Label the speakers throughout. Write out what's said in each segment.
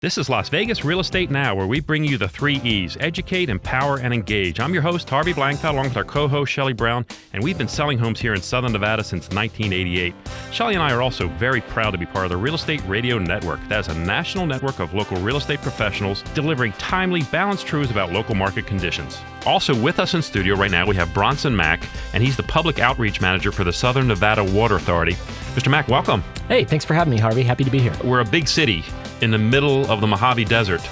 Speaker 1: This is Las Vegas Real Estate Now, where we bring you the 3 E's: educate, empower, and engage. I'm your host, Harvey Blankfeld, along with our co-host, Shelley Brown, and we've been selling homes here in Southern Nevada since 1988. Shelley and I are also very proud to be part of the Real Estate Radio Network. That is a national network of local real estate professionals delivering timely, balanced truths about local market conditions. Also with us in studio right now, we have Bronson Mack, and he's the Public Outreach Manager for the Southern Nevada Water Authority. Mr. Mack, welcome.
Speaker 2: Hey, thanks for having me, Harvey. Happy to be here.
Speaker 1: We're a big city in the middle of the Mojave Desert.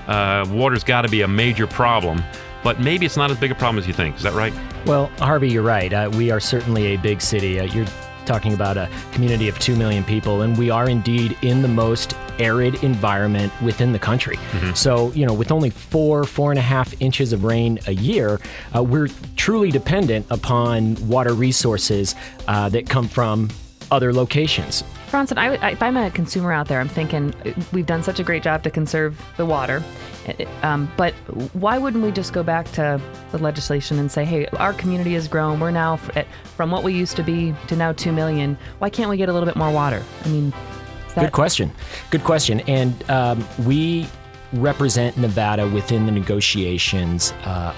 Speaker 1: Water's got to be a major problem, but maybe it's not as big a problem as you think. Is that right?
Speaker 2: Well, Harvey, you're right. We are certainly a big city. You're talking about a community of 2 million people, and we are indeed in the most arid environment within the country. Mm-hmm. So, with only 4.5 inches of rain a year, we're truly dependent upon water resources that come from other locations.
Speaker 3: Bronson, if I'm a consumer out there, I'm thinking we've done such a great job to conserve the water, but why wouldn't we just go back to the legislation and say, hey, our community has grown. We're now from what we used to be to now 2 million. Why can't we get a little bit more water? I mean,
Speaker 2: Good question. And we represent Nevada within the negotiations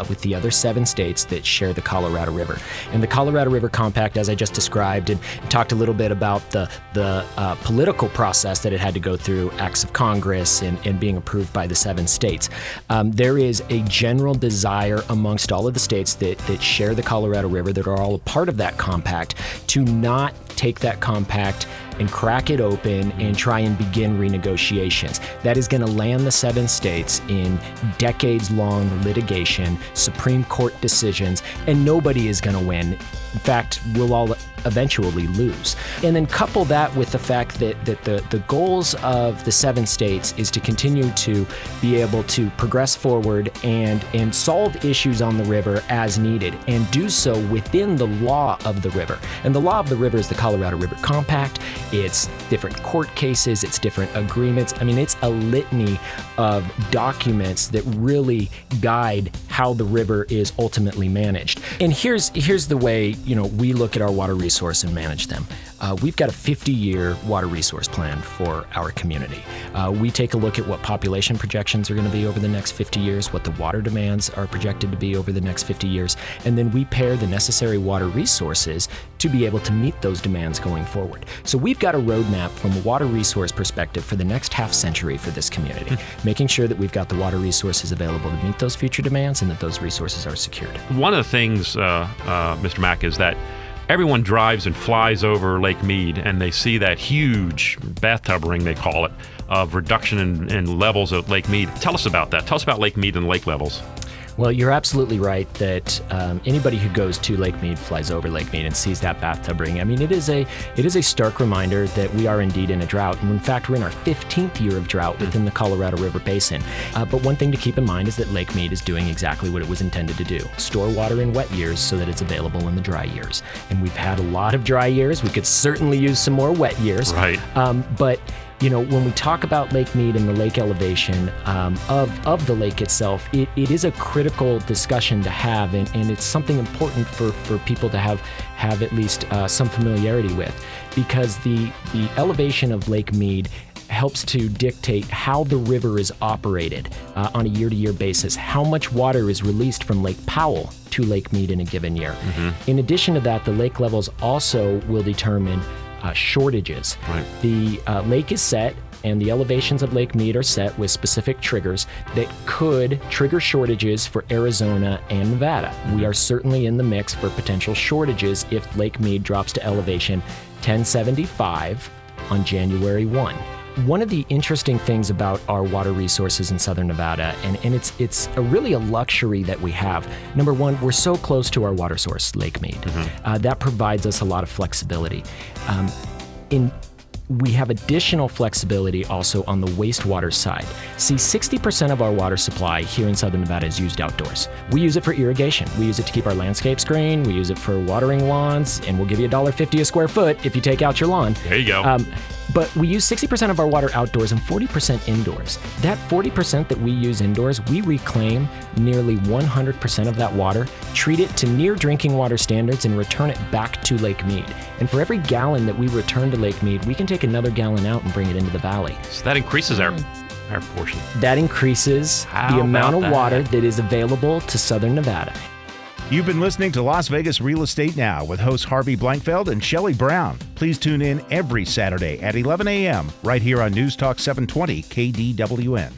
Speaker 2: with the other 7 states that share the Colorado River. And the Colorado River Compact, as I just described, and talked a little bit about the political process that it had to go through, acts of Congress, and being approved by the 7 states. There is a general desire amongst all of the states that share the Colorado River, that are all a part of that compact, to not take that compact and crack it open and try and begin renegotiations. That is going to land the 7 states in decades-long litigation, Supreme Court decisions, and nobody is going to win. In fact, we'll all eventually lose. And then couple that with the fact that the goals of the 7 states is to continue to be able to progress forward and solve issues on the river as needed, and do so within the law of the river. And the law of the river is the Colorado River Compact. It's different court cases, it's different agreements. I mean, it's a litany of documents that really guide how the river is ultimately managed. And here's the way, we look at our water resource and manage them. We've got a 50-year water resource plan for our community. We take a look at what population projections are going to be over the next 50 years, what the water demands are projected to be over the next 50 years, and then we pair the necessary water resources to be able to meet those demands going forward. So we've got a roadmap from a water resource perspective for the next half century for this community, making sure that we've got the water resources available to meet those future demands and that those resources are secured.
Speaker 1: One of the things, Mr. Mack, is that everyone drives and flies over Lake Mead, and they see that huge bathtub ring, they call it, of reduction in levels of Lake Mead. Tell us about that. Tell us about Lake Mead and lake levels.
Speaker 2: Well, you're absolutely right that anybody who goes to Lake Mead flies over Lake Mead and sees that bathtub ring. I mean, it is a stark reminder that we are indeed in a drought. And in fact, we're in our 15th year of drought within the Colorado River Basin. But one thing to keep in mind is that Lake Mead is doing exactly what it was intended to do: store water in wet years so that it's available in the dry years. And we've had a lot of dry years. We could certainly use some more wet years.
Speaker 1: Right.
Speaker 2: But when we talk about Lake Mead and the lake elevation of the lake itself, it is a critical discussion to have, and it's something important for people to have at least some familiarity with, because the elevation of Lake Mead helps to dictate how the river is operated on a year-to-year basis, how much water is released from Lake Powell to Lake Mead in a given year. Mm-hmm. In addition to that, the lake levels also will determine shortages. Right. The lake is set, and the elevations of Lake Mead are set with specific triggers that could trigger shortages for Arizona and Nevada. Mm-hmm. We are certainly in the mix for potential shortages if Lake Mead drops to elevation 1075 on January 1. One of the interesting things about our water resources in Southern Nevada, and it's really a luxury that we have. Number one, we're so close to our water source, Lake Mead. Mm-hmm. That provides us a lot of flexibility. We have additional flexibility also on the wastewater side. See, 60% of our water supply here in Southern Nevada is used outdoors. We use it for irrigation. We use it to keep our landscapes green. We use it for watering lawns, and we'll give you $1.50 a square foot if you take out your lawn.
Speaker 1: There you go.
Speaker 2: But we use 60% of our water outdoors and 40% indoors. That 40% that we use indoors, we reclaim nearly 100% of that water, treat it to near drinking water standards, and return it back to Lake Mead. And for every gallon that we return to Lake Mead, we can take another gallon out and bring it into the valley.
Speaker 1: So that increases our our portion.
Speaker 2: That increases
Speaker 1: How
Speaker 2: the amount
Speaker 1: about
Speaker 2: of water
Speaker 1: that?
Speaker 2: that is available to Southern Nevada.
Speaker 4: You've been listening to Las Vegas Real Estate Now with hosts Harvey Blankfeld and Shelley Brown. Please tune in every Saturday at 11 a.m. right here on News Talk 720 KDWN.